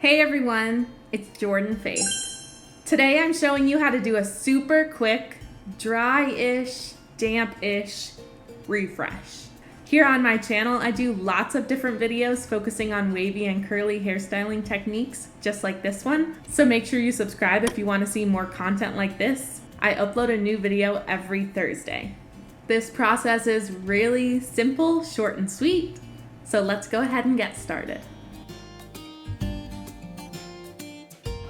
Hey everyone, it's Jordan Faith. Today I'm showing you how to do a super quick, dry-ish, damp-ish refresh. Here on my channel, I do lots of different videos focusing on wavy and curly hairstyling techniques, just like this one. So make sure you subscribe if you want to see more content like this. I upload a new video every Thursday. This process is really simple, short, and sweet. So let's go ahead and get started.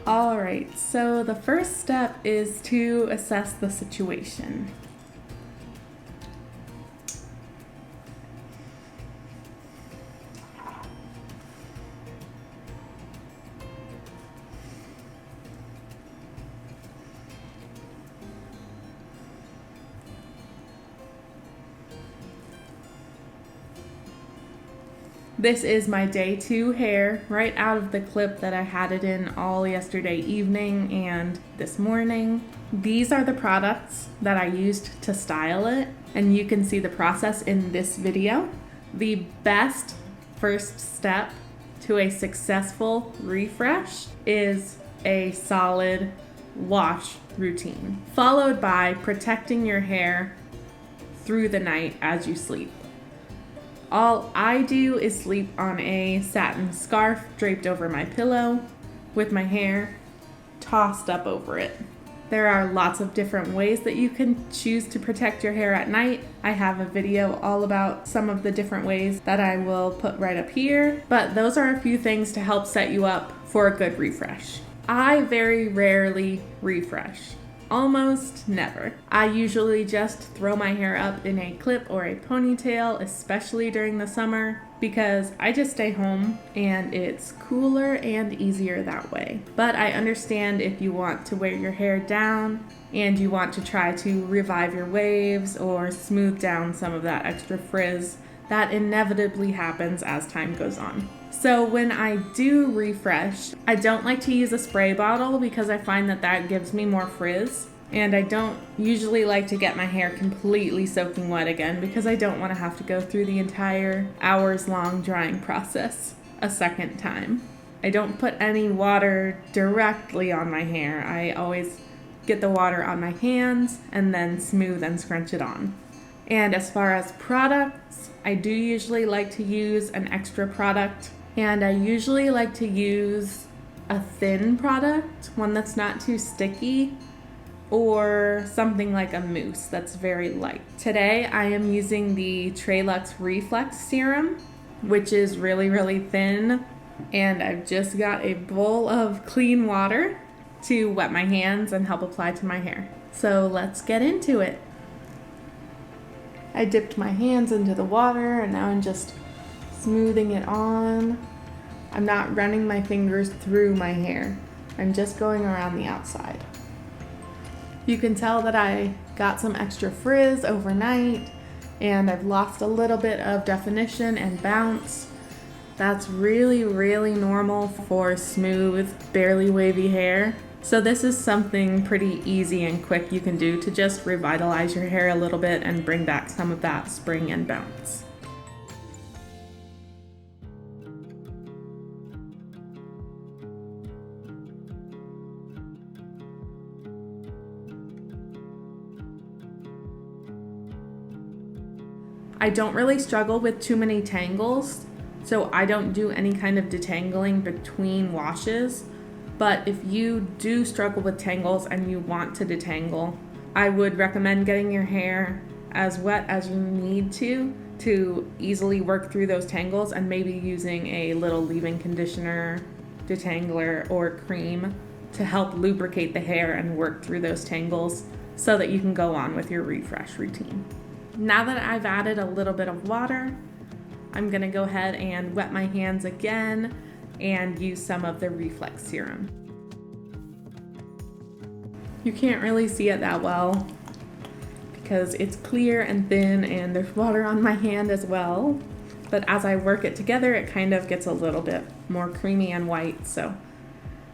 All right, so the first step is to assess the situation. This is my day 2 hair, right out of the clip that I had it in all yesterday evening and this morning. These are the products that I used to style it, and you can see the process in this video. The best first step to a successful refresh is a solid wash routine, followed by protecting your hair through the night as you sleep. All I do is sleep on a satin scarf draped over my pillow with my hair tossed up over it. There are lots of different ways that you can choose to protect your hair at night. I have a video all about some of the different ways that I will put right up here, but those are a few things to help set you up for a good refresh. I very rarely refresh. Almost never. I usually just throw my hair up in a clip or a ponytail, especially during the summer, because I just stay home and it's cooler and easier that way. But I understand if you want to wear your hair down and you want to try to revive your waves or smooth down some of that extra frizz, that inevitably happens as time goes on. So when I do refresh, I don't like to use a spray bottle because I find that gives me more frizz. And I don't usually like to get my hair completely soaking wet again because I don't want to have to go through the entire hours-long drying process a second time. I don't put any water directly on my hair. I always get the water on my hands and then smooth and scrunch it on. And as far as products, I do usually like to use an extra product. And I usually like to use a thin product, one that's not too sticky, or something like a mousse that's very light. Today I am using the Trelux Reflex Serum, which is really, really thin. And I've just got a bowl of clean water to wet my hands and help apply to my hair. So let's get into it. I dipped my hands into the water and now I'm just smoothing it on. I'm not running my fingers through my hair. I'm just going around the outside. You can tell that I got some extra frizz overnight and I've lost a little bit of definition and bounce. That's really, really normal for smooth, barely wavy hair. So this is something pretty easy and quick you can do to just revitalize your hair a little bit and bring back some of that spring and bounce. I don't really struggle with too many tangles, so I don't do any kind of detangling between washes. But if you do struggle with tangles and you want to detangle, I would recommend getting your hair as wet as you need to easily work through those tangles, and maybe using a little leave-in conditioner, detangler, or cream to help lubricate the hair and work through those tangles so that you can go on with your refresh routine. Now that I've added a little bit of water, I'm gonna go ahead and wet my hands again and use some of the Reflex Serum. You can't really see it that well because it's clear and thin and there's water on my hand as well. But as I work it together, it kind of gets a little bit more creamy and white, so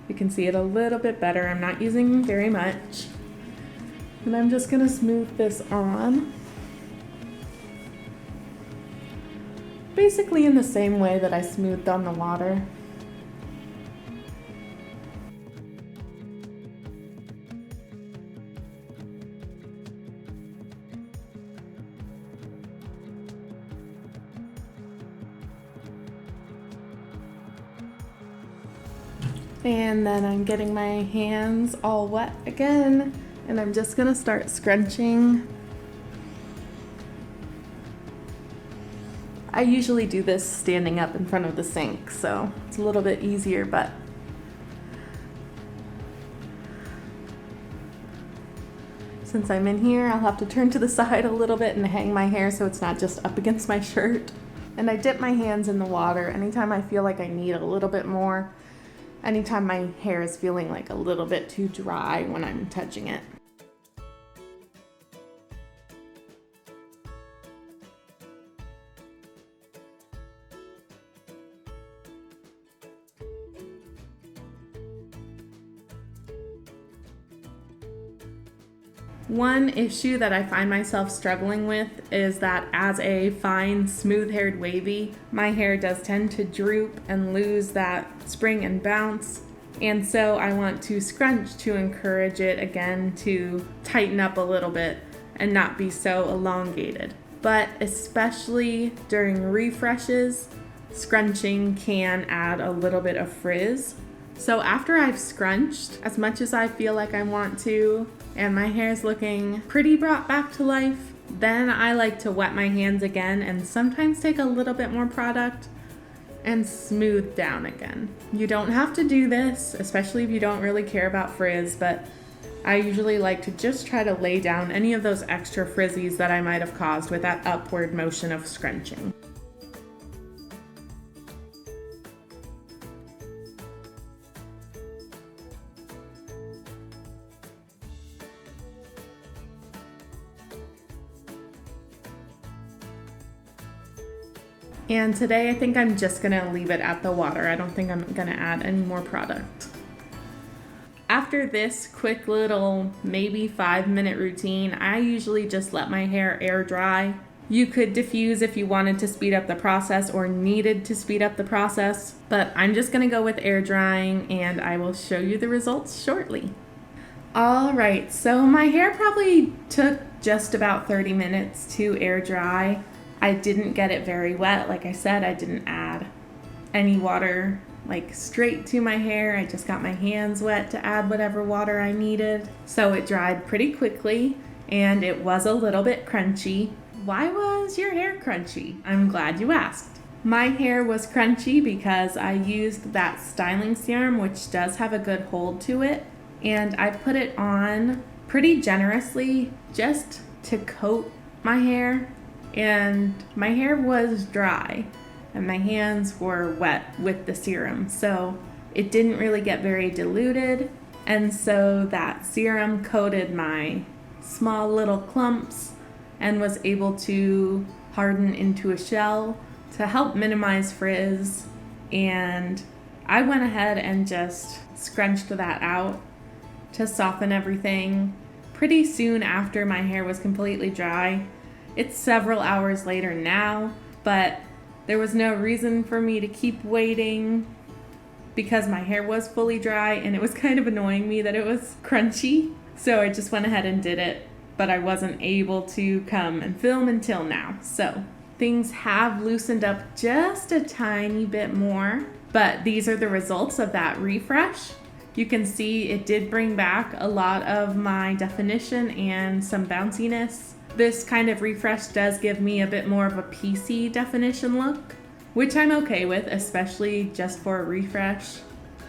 you can see it a little bit better. I'm not using very much. And I'm just gonna smooth this on. Basically in the same way that I smoothed on the water. And then I'm getting my hands all wet again, and I'm just gonna start scrunching. I usually do this standing up in front of the sink, so it's a little bit easier, but since I'm in here, I'll have to turn to the side a little bit and hang my hair so it's not just up against my shirt. And I dip my hands in the water anytime I feel like I need a little bit more, anytime my hair is feeling like a little bit too dry when I'm touching it. One issue that I find myself struggling with is that as a fine, smooth-haired wavy, my hair does tend to droop and lose that spring and bounce. And so I want to scrunch to encourage it again to tighten up a little bit and not be so elongated. But especially during refreshes, scrunching can add a little bit of frizz. So after I've scrunched as much as I feel like I want to, and my hair is looking pretty brought back to life, then I like to wet my hands again and sometimes take a little bit more product and smooth down again. You don't have to do this, especially if you don't really care about frizz, but I usually like to just try to lay down any of those extra frizzies that I might have caused with that upward motion of scrunching. And today I think I'm just gonna leave it at the water. I don't think I'm gonna add any more product. After this quick little maybe 5-minute routine, I usually just let my hair air dry. You could diffuse if you wanted to speed up the process or needed to speed up the process, but I'm just gonna go with air drying and I will show you the results shortly. All right, so my hair probably took just about 30 minutes to air dry. I didn't get it very wet. Like I said, I didn't add any water like straight to my hair. I just got my hands wet to add whatever water I needed. So it dried pretty quickly and it was a little bit crunchy. Why was your hair crunchy? I'm glad you asked. My hair was crunchy because I used that styling serum, which does have a good hold to it. And I put it on pretty generously just to coat my hair. And my hair was dry and my hands were wet with the serum, so it didn't really get very diluted, and so that serum coated my small little clumps and was able to harden into a shell to help minimize frizz. And I went ahead and just scrunched that out to soften everything pretty soon after my hair was completely dry. It's several hours later now, but there was no reason for me to keep waiting because my hair was fully dry and it was kind of annoying me that it was crunchy. So I just went ahead and did it, but I wasn't able to come and film until now. So things have loosened up just a tiny bit more, but these are the results of that refresh. You can see it did bring back a lot of my definition and some bounciness. This kind of refresh does give me a bit more of a PC definition look, which I'm okay with, especially just for a refresh.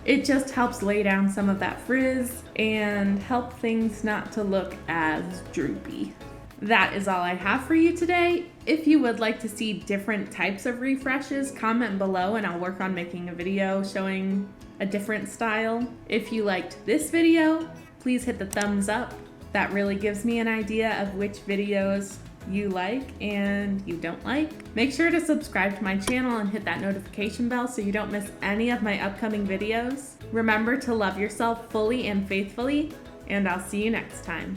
It just helps lay down some of that frizz and help things not to look as droopy. That is all I have for you today. If you would like to see different types of refreshes, comment below and I'll work on making a video showing a different style. If you liked this video, please hit the thumbs up. That really gives me an idea of which videos you like and you don't like. Make sure to subscribe to my channel and hit that notification bell so you don't miss any of my upcoming videos. Remember to love yourself fully and faithfully, and I'll see you next time.